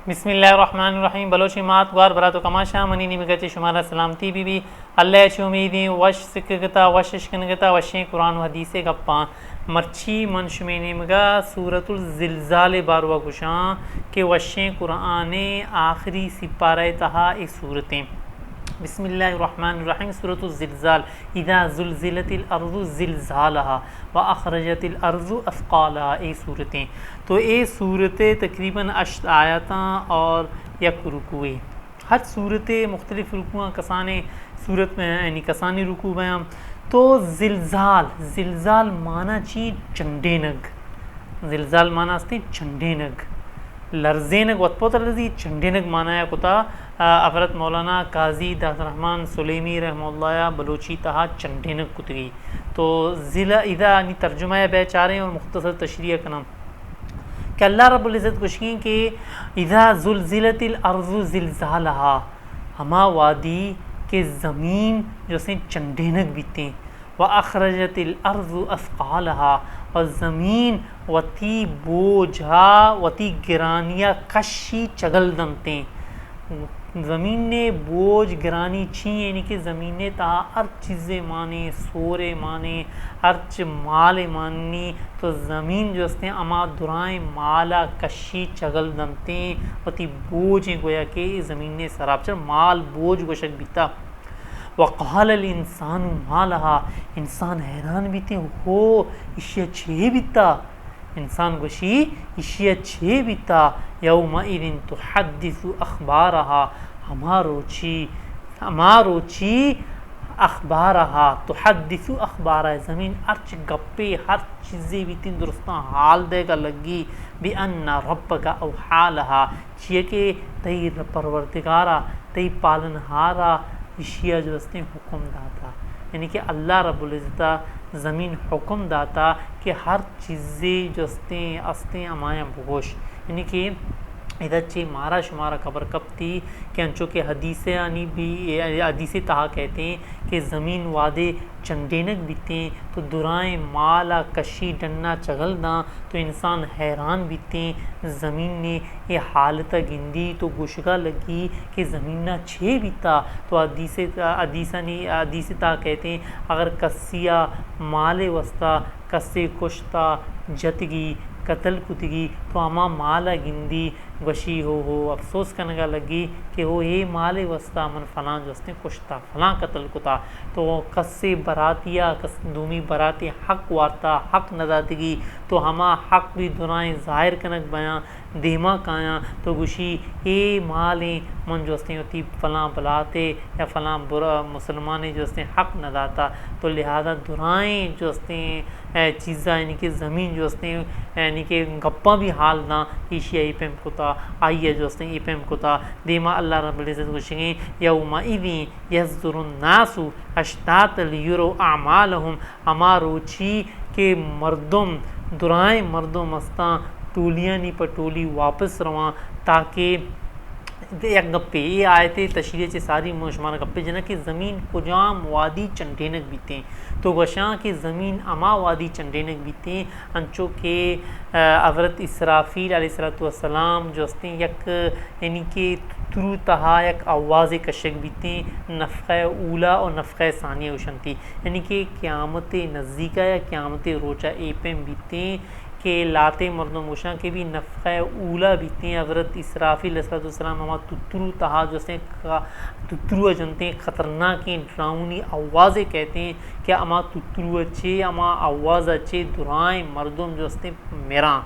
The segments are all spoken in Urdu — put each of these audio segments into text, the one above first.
بسم اللہ الرحمن الرحیم. بلوچی مات گوار برات و کماشا منی نیمگتی شمارا سلامتی بی بی اللہ چ امیدی وش سکگتا وش اشکنگتا وشیں قرآن و حدیث گپاں مرچی منشمی نیمگا سورۃ الزلزال باروا گشاں کہ وشیں قرآن آخری سپارہ تہا ای صورتیں. بسم اللہ الرحمن الرحیم. سورۃ الزلزال. اذا زلزلت الارض زلزالها واخرجت الارض اثقالها. ای صورتیں تو اے صورتیں تقریباً 8 آیاتاں اور یک رکوع. ہر صورت مختلف رکوعاں کسانے صورت میں یعنی کسانی رکوع بیاں. تو زلزال معنی چی چنڈینگ. زلزال معنی استی چنڈینگ لرزینگ وط پوتر لرزی چنڈینگ معنی ہے کتا حضرت مولانا قاضی داد الرحمن سلیمی رحمہ اللہ بلوچی تہا چنڈینگ کتگی. تو اذا انی ترجمہ بیچاریں اور مختصر تشریح کنم کہ اللہ رب العزت گوشیں کہ اذا زلزلت الارض زلزالها ہما وادی کہ زمین جو سے چنڈینگ بیتیں. واخرجت الارض اثقالها اور زمین وتی بوجھا وتی گرانیاں کشی چگل دنتیں. زمین نے بوجھ گرانی چھی یعنی کہ زمین نے تہا ہر چیزیں مانے سورے مانے ہرچ مال مانی. تو زمین جو استے اما درائیں مالا کشی چگل دنتیں وتی بوجھ گویا کہ زمین نے سراب چر مال بوجھ گوشک بیتا. وقال الانسان ما لها انسان حیران بیتے ہو اشیا چھے بیتا. انسان گوشی اشیا چھے بیتا. یومئذ تحدث اخبارها ہمارو چی اخبارها تحدث اخبارها زمین ارچ گپے ہر چیزیں بیتیں درستاں حال دے گا لگی. بان ربک اوحی لها چیئے کہ تئی پروردگارا تئی پالنہارا اشیا جو استے حکم داتا یعنی کہ اللہ رب العزتہ زمین حکم داتا کہ ہر چیزیں جو استے امایاں بگوش. یعنی کہ ادھر چی مارا شمارا خبر کب تھی کہ انچو کہ حدیث تہا کہتے ہیں کہ زمین وادے چنڈینک بیتیں تو درائیں مالا کشی ڈننا چگل داں. تو انسان حیران بیتیں زمین نے یہ حالت گندی تو گوشگا لگی کہ زمین نہ چھے بیتا. تو حدیث تہا کہتے ہیں اگر کسیا مال وسطا کسے کشتا جتگی قتل کتگی تو اما مالا گندی وشی ہو افسوس کنگا لگی کہ وہ یہ مال وسطا من فلان جو استے کشتا فلان قتل کتا. تو کسے براتیا کس دومی براتی حق وارتا حق نداتگی تو ہما حق بھی دنائیں ظاہر کنک بیاں دیما کایاں. تو گوشی اے مالیں من جو استے ہوتی فلاں بلاتے یا فلاں برا مسلمانے جو استے حق نداتا. تو لہذا درائیں جو استے چیزاں یعنی کہ زمین جو استے یعنی کہ گپاں بھی حال نہ ایشیا ای پیم کتا آئیے جو استے ای پیم کتا. دیما اللہ رب العزت گوشیں یومئذ یصدر الناس اشتاتا لیروا اعمالهم اما روچی کہ مردم درائیں مردم استاں ٹولیاں نی پٹولی واپس رواں تاکہ یک گپے یہ آیت تشریح چے ساری شمار گپے جنا کہ زمین کجام وادی چنڈینک بیتیں. تو گوشاں کہ زمین اما وادی چنڈینک بیتیں انچو کہ حضرت اسرافیل علیہ السلام جو استے یک یعنی کہ ترو تہا یک آواز کشک بیتیں نفخہ اولا اور نفخہ ثانیہ اوشنتی یعنی کہ قیامت نزدیکا یا قیامت روچہ اے پیم بیتیں کہ لاتے مردم گوشاں کے بھی نفخہ اولا بیتیں. حضرت اسرافیل علیہ السلام ہما تترو تہا جو سے تترو جنتے خطرناک ڈراؤنی آوازیں کہتے ہیں کہ اما تترو اچھے اما آواز اچھے درائیں مردم جو استے میراں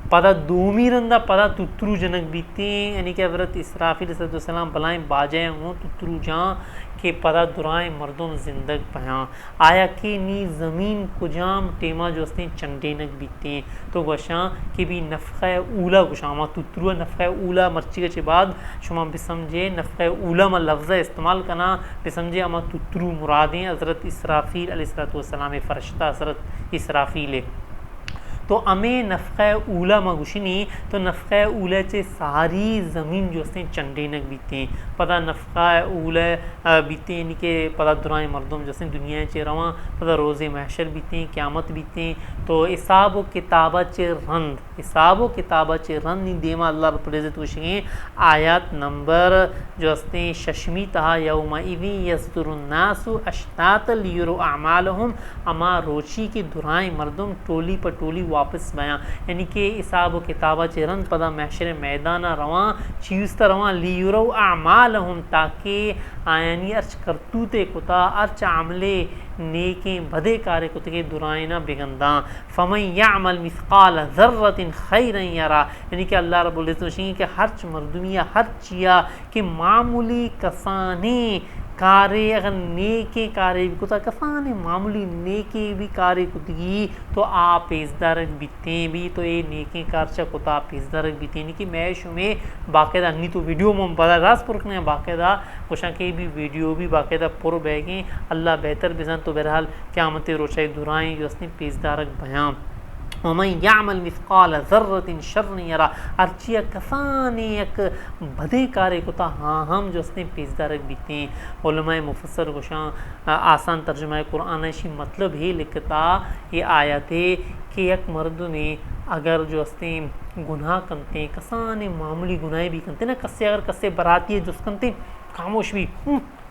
پدا دومی رندہ پدا تترو جنک بیتیں. یعنی کہ حضرت اسرافیل علیہ السلام بلائیں باجائیں ہوں تترو جاں کہ پدا درائیں مردم زندگ پہاں آیا کہ نی زمین کجام ٹیما جو استے چنڈینک بیتیں. تو گوشاں کہ بھی نفخہ اولا گوشاں ما تترو نفخہ اولا مرچی کے بعد شما بسمجھے نفخہ اولا ما لفظہ استعمال کنا بسمجھے اما تترو مرادیں حضرت اسرافیل علیہ السلام فرشتہ حضرت اسرافیل. تو ہمیں نفخہ اولا ما گوشنی تو نفخہ اولا چے ساری زمین جو استے چنڈینک بیتیں پدا نفخہ اولا بیتیں یعنی کہ پدا درائیں مردم جو استے دنیا چے رواں پدا روز محشر بیتیں قیامت بیتیں. تو حساب و کتابہ چے رند حساب و کتابہ چے رند نی دیما اللہ رب العزت وشگیں آیات نمبر جو ہستے ششمی تہا یومئذ یصدر الناس اشتاتا لیروا اعمالہم اما روچی کی دھرائیں مردم ٹولی پر ٹولی واپس بیاں یعنی کہ حساب و کتابہ چے رند پدا محشر میدانہ رواں چیوستا رواں لیروا اعمالہم تاکہ آیانی ارچ کرتوتے کتا ارچ عملے نیکیں بدے کارے کتے دھرائیں نہ بگنداں فمن یعمل مثقال ذرۃ خیرا یرا یعنی کہ اللہ رب العزت وشیں کہ ہر مردمیہ ہر چیا کہ معمولی کسانے کارے اگر نیکے کارے بھی کتا کسانے معمولی نیکے بھی کارے کتگی تو آپ پیزدارک بیتیں بھی تو اے نیکے کارچا کتا پیزدارک بیتیں یعنی کہ میں شمیں باقاعدہ انی تو ویڈیو میں پتا راست پرکنے باقاعدہ کوشاں کے بھی ویڈیو بھی باقاعدہ پر بیگیں اللہ بہتر بزن تو بہرحال قیامت روچائی دھرائیں جو اس نے پیزدارک بیان ومن یعمل مثقال ذرۃ شرا یرا ارچیا کسانے یک بدے کارے کتا ہاں ہم جو اس نے پیزدارک بیتے علماء مفسر گوشاں آسان ترجمہ قرآن شی مطلب ہی لکھتا یہ آیت ہے کہ یک مرد نے اگر جو اس نے گناہ کنتے کسانے معمولی گناہ بھی کنتے نا کسے اگر کسے براتی ہے جس کنتے خاموش بھی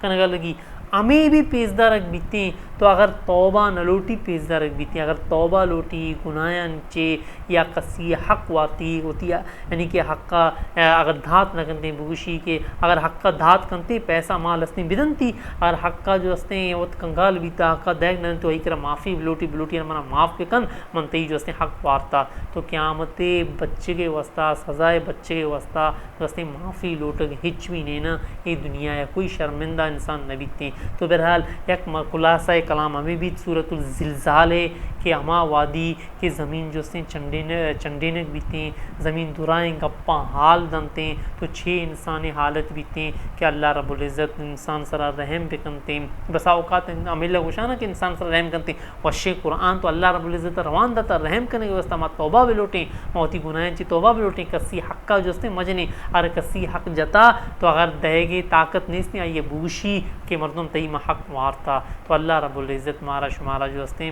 کنگا لگی ہمیں بھی پیزدارک بیتے تو اگر توبہ نہ لوٹی پیزدارک بیتے اگر توبہ لوٹی گناہ انچے یا کسی حق واتی ہوتی یعنی کہ حق کا اگر دھات نہ کنتے بگوشی کہ اگر حق کا دھات کنتے پیسہ مال اسنے بدنتی اگر حق کا جو اسنے وقت کنگال بیتا حق کا دیکھ نہ تو ہی کرا معافی بلوٹی منا معاف کے کن منتی جو اسنے حق وارتا تو قیامت بچے کے واسطہ سزائے بچے کے واسطہ جو اسنے معافی لوٹک ہچ بھی نہیں نا یہ دنیا یا کوئی شرمندہ انسان نہ بیتے تو بہرحال یک خلاصہ کلام ہمیں بھی سورۃ الزلزال ہے کہ ہما وادی کہ زمین جو سے چنڈینک بیتے زمین دھرائیں گپاں حال دنتے تو چھ انسانی حالت بیتے کہ اللہ رب العزت انسان سرا رحم بکنتے بسا اوقات ہمیں لگوشانا کہ انسان سرا رحم کنتے وشی قرآن تو اللہ رب العزت روان دتا رحم کرنے کے واسطہ ما توبہ بھی لوٹیں موتی گناہیں چی توبہ بھی لوٹیں کسی حق کا جو سے مجنے اور کسی حق جتا تو اگر دے گے طاقت نہیں اس نے آئیے بوشی کہ مردم تئی حق وارتا تو اللہ رب العزت مارا شمارا جو ہستے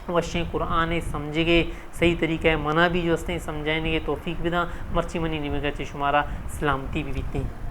وشیں قرآن سمجھے گے صحیح طریقہ ہے منع بھی جو ہستے سمجھائیں گے توفیق بھی دا مرچی منی نمگا چی شمارا سلامتی بھی بیتے ہیں